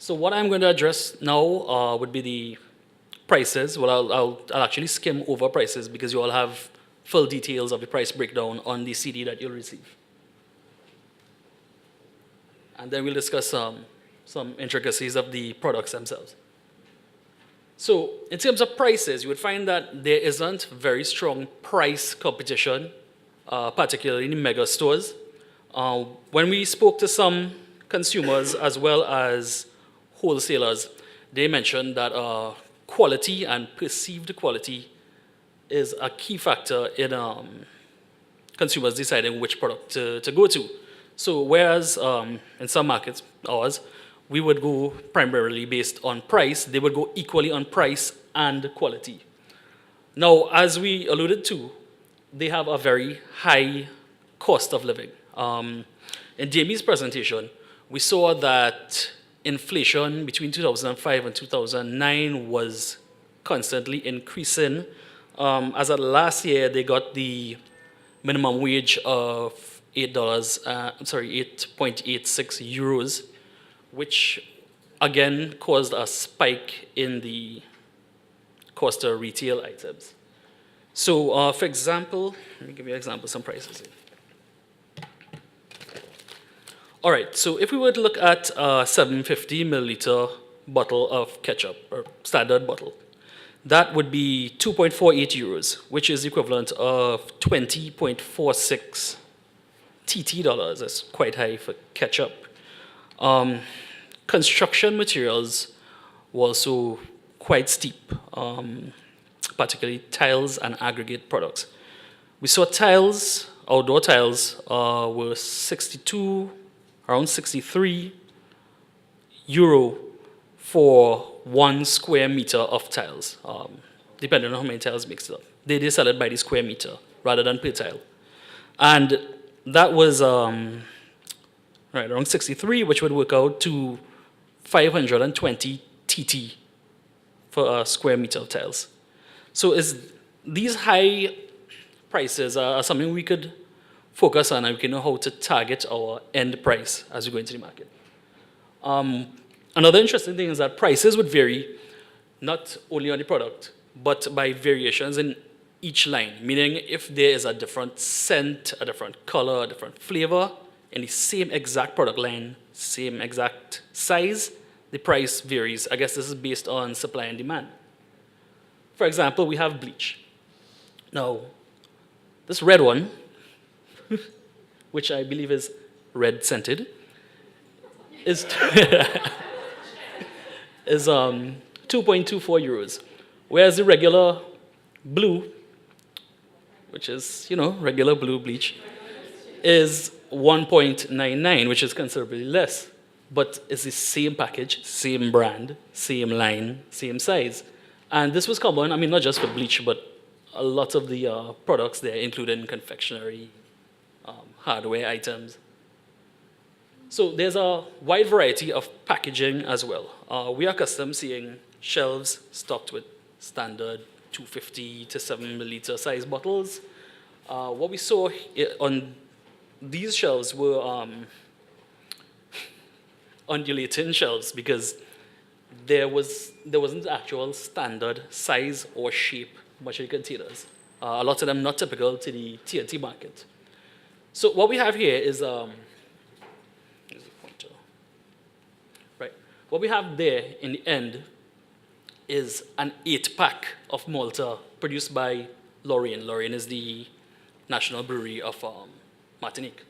So what I'm going to address now would be the prices. Well, I'll actually skim over prices because you all have full details of the price breakdown on the CD that you'll receive. And then we'll discuss some intricacies of the products themselves. So in terms of prices, you would find that there isn't very strong price competition, particularly in mega stores. When we spoke to some consumers as well as wholesalers, they mentioned that quality and perceived quality is a key factor in consumers deciding which product to go to. So whereas in some markets, ours, we would go primarily based on price, they would go equally on price and quality. Now, as we alluded to, they have a very high cost of living. In Jamie's presentation, we saw that inflation between 2005 and 2009 was constantly increasing. As of last year, they got the minimum wage of €8.86, which again caused a spike in the cost of retail items. So, for example, let me give you an example of some prices here. All right, so if we were to look at a 750 milliliter bottle of ketchup, or standard bottle, that would be €2.48, which is the equivalent of 20.46 TT dollars. That's quite high for ketchup. Construction materials were also quite steep, particularly tiles and aggregate products. We saw tiles, outdoor tiles, were around 63 euro for 1 square meter of tiles, depending on how many tiles mixed up. They sell it by the square meter rather than per tile. And that was around 63, which would work out to 520 TT for a square meter of tiles. So these high prices are something we could focus on, and we can know how to target our end price as we go into the market. Another interesting thing is that prices would vary not only on the product, but by variations in each line, meaning if there is a different scent, a different color, a different flavor in the same exact product line, same exact size, the price varies. I guess this is based on supply and demand. For example, we have bleach. Now, this red one, which I believe is red scented, is is 2.24 euros, whereas the regular blue, which is, regular blue bleach, is 1.99, which is considerably less, but it's the same package, same brand, same line, same size. And this was common, not just for bleach, but a lot of the products there, including confectionery, hardware items. So there's a wide variety of packaging as well. We are accustomed seeing shelves stocked with standard 250 to 7 milliliter size bottles. What we saw on these shelves were undulating shelves because there wasn't the actual standard size or shape much of the containers. A lot of them not typical to the TNT market. So what we have here is here's the pointer. Right. What we have there in the end is an 8-pack of Malta produced by Lorraine. Lorraine is the national brewery of Martinique.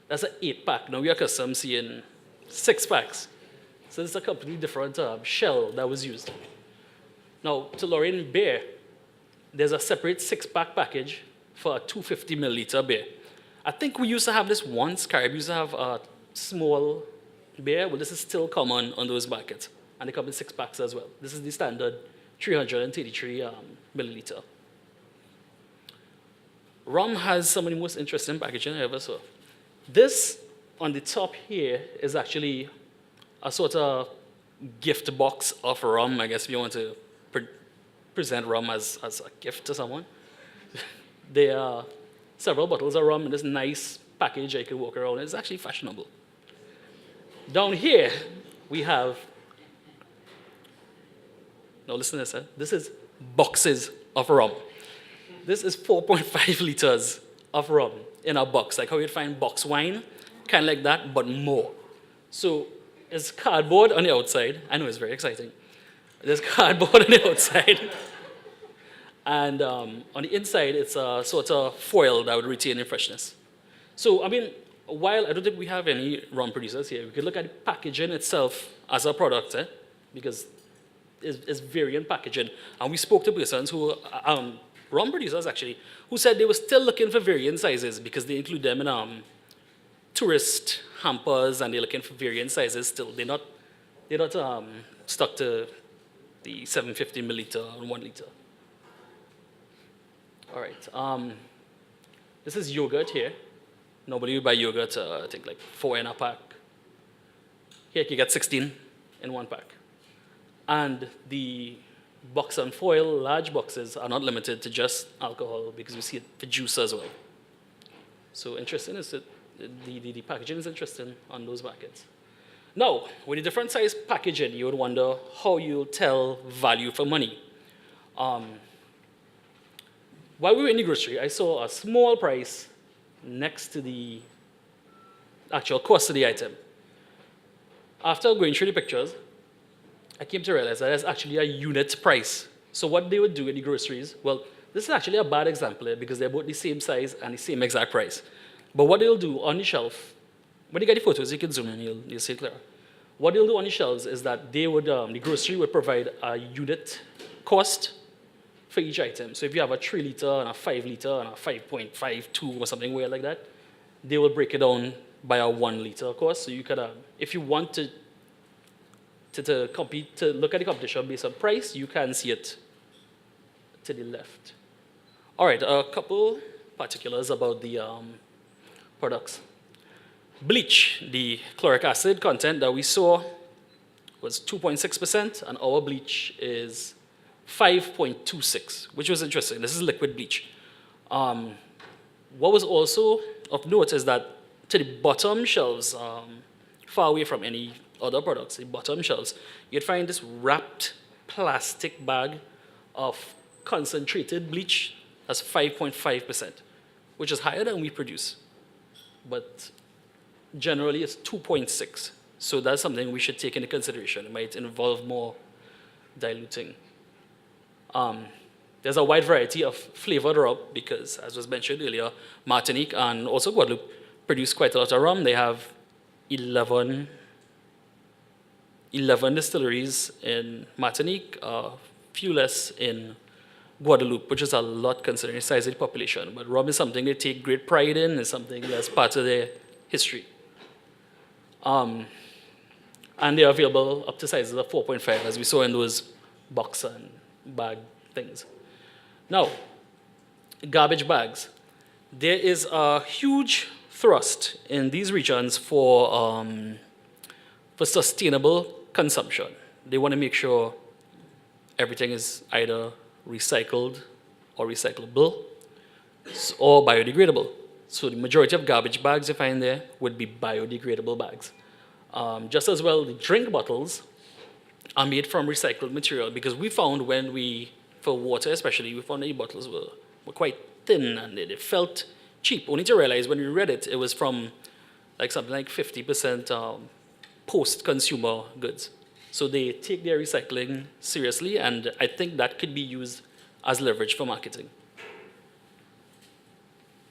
That's an 8-pack. Now we are accustomed seeing 6-packs. So it's a completely different shell that was used. Now, to Lorraine beer, there's a separate 6-pack package for a 250 milliliter beer. I think we used to have this once. Carib used to have a small beer. Well, this is still common on those markets. And they come in 6-packs as well. This is the standard 333 milliliter. Rum has some of the most interesting packaging I ever saw. This on the top here is actually a sort of gift box of rum. I guess if you want to present rum as a gift to someone. There are several bottles of rum in this nice package I could walk around. It's actually fashionable. Down here, we have Now listen to this. This is boxes of rum. This is 4.5 liters of rum in a box, like how you'd find box wine, kind of like that, but more. So it's cardboard on the outside. I know it's very exciting. There's cardboard on the outside. And on the inside, it's a sort of foil that would retain the freshness. So, I mean, while I don't think we have any rum producers here, we could look at the packaging itself as a product, because it's variant packaging. And we spoke to persons who, rum producers actually, who said they were still looking for variant sizes because they include them in tourist hampers, and they're looking for variant sizes still. They're not stuck to the 750 milliliter and 1 liter. All right. This is yogurt here. Normally you buy yogurt, I think like 4 in a pack. Here you get 16 in 1 pack. And the box and foil, large boxes, are not limited to just alcohol, because we see it for juice as well. So interesting is that the packaging is interesting on those packets. Now, with the different size packaging, you would wonder how you'll tell value for money. While we were in the grocery, I saw a small price next to the actual cost of the item. After going through the pictures, I came to realize that there's actually a unit price. So what they would do in the groceries, well, this is actually a bad example here because they're both the same size and the same exact price. But what they'll do on the shelf, when you get the photos, you can zoom in, you'll see it clearer. What they'll do on the shelves is that they would, the grocery would provide a unit cost for each item. So if you have a 3 liter and a 5 liter and a 5.52 or something weird like that, they will break it down by a 1 liter cost. So you could, if you want to compete, to look at the competition based on price, you can see it to the left. All right, a couple particulars about the products. Bleach, the chloric acid content that we saw was 2.6%, and our bleach is 5.26, which was interesting. This is liquid bleach. What was also of note is that to the bottom shelves, far away from any other products, the bottom shelves, you'd find this wrapped plastic bag of concentrated bleach that's 5.5%, which is higher than we produce. But generally it's 2.6. So that's something we should take into consideration. It might involve more diluting. There's a wide variety of flavored rum because, as was mentioned earlier, Martinique and also Guadeloupe produce quite a lot of rum. They have 11 distilleries in Martinique, a few less in Guadeloupe, which is a lot considering the size of the population. But rum is something they take great pride in. It's something that's part of their history. And they're available up to sizes of 4.5, as we saw in those box and bag things. Now, garbage bags. There is a huge thrust in these regions for sustainable consumption. They want to make sure everything is either recycled or recyclable or biodegradable. So the majority of garbage bags you find there would be biodegradable bags. Just as well, the drink bottles are made from recycled material because we found for water especially, we found that the bottles were quite thin and they felt cheap. Only to realize when we read it, it was from like something like 50% post-consumer goods. So they take their recycling seriously, and I think that could be used as leverage for marketing.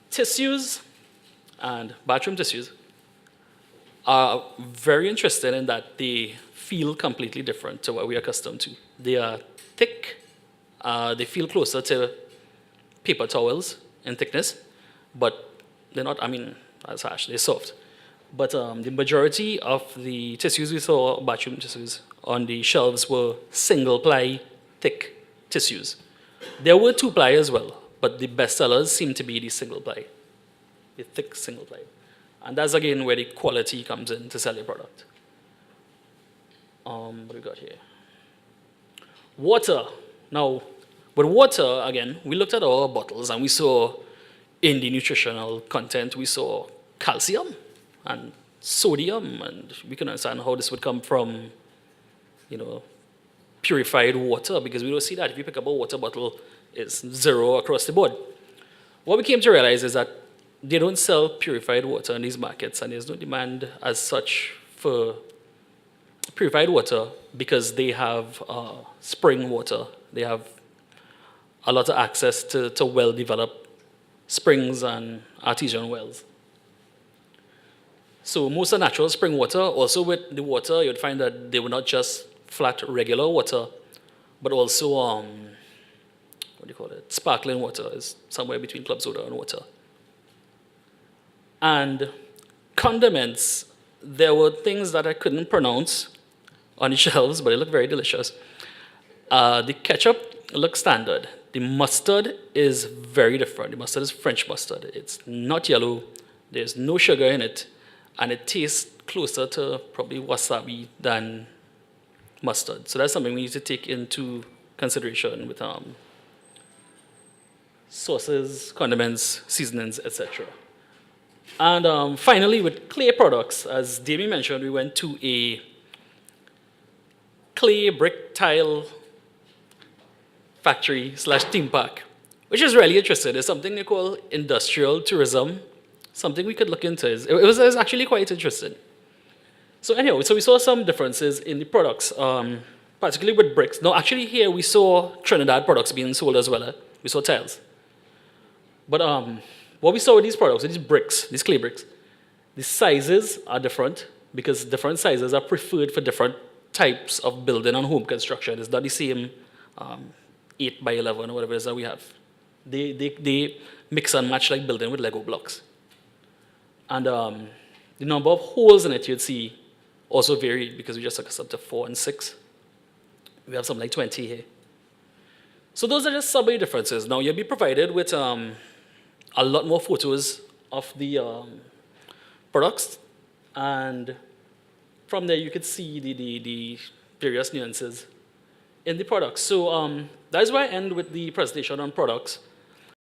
Tissues and bathroom tissues are very interesting in that they feel completely different to what we're accustomed to. They are thick, they feel closer to paper towels in thickness, but they're not, that's harsh, they're soft. But the majority of the tissues we saw, bathroom tissues, on the shelves were single-ply, thick tissues. There were two-ply as well, but the best sellers seem to be the single-ply, the thick single-ply. And that's, again, where the quality comes in to sell your product. What do we got here? Water. Now, with water, again, we looked at our bottles, and we saw in the nutritional content, we saw calcium and sodium, and we can understand how this would come from, purified water, because we don't see that. If you pick up a water bottle, it's zero across the board. What we came to realize is that they don't sell purified water in these markets, and there's no demand as such for purified water because they have spring water. They have a lot of access to well-developed springs and artesian wells. So most are natural spring water. Also with the water, you'd find that they were not just flat, regular water, but also, what do you call it? Sparkling water is somewhere between club soda and water. And condiments, there were things that I couldn't pronounce on the shelves, but they look very delicious. The ketchup looks standard. The mustard is very different. The mustard is French mustard. It's not yellow. There's no sugar in it. And it tastes closer to probably wasabi than mustard. So that's something we need to take into consideration with sauces, condiments, seasonings, etc. And finally, with clay products, as Davey mentioned, we went to a clay brick tile factory / theme park, which is really interesting. It's something they call industrial tourism, something we could look into. It was actually quite interesting. So anyway, so we saw some differences in the products, particularly with bricks. No, actually here we saw Trinidad products being sold as well. We saw tiles. But what we saw with these products, with these bricks, these clay bricks, the sizes are different because different sizes are preferred for different types of building and home construction. It's not the same 8 by 11 or whatever it is that we have. They mix and match like building with Lego blocks. And the number of holes in it you'd see also varied because we just took us up to 4 and 6. We have something like 20 here. So those are just subway differences. Now you'll be provided with a lot more photos of the products, and from there you could see the various nuances in the products. So that is where I end with the presentation on products.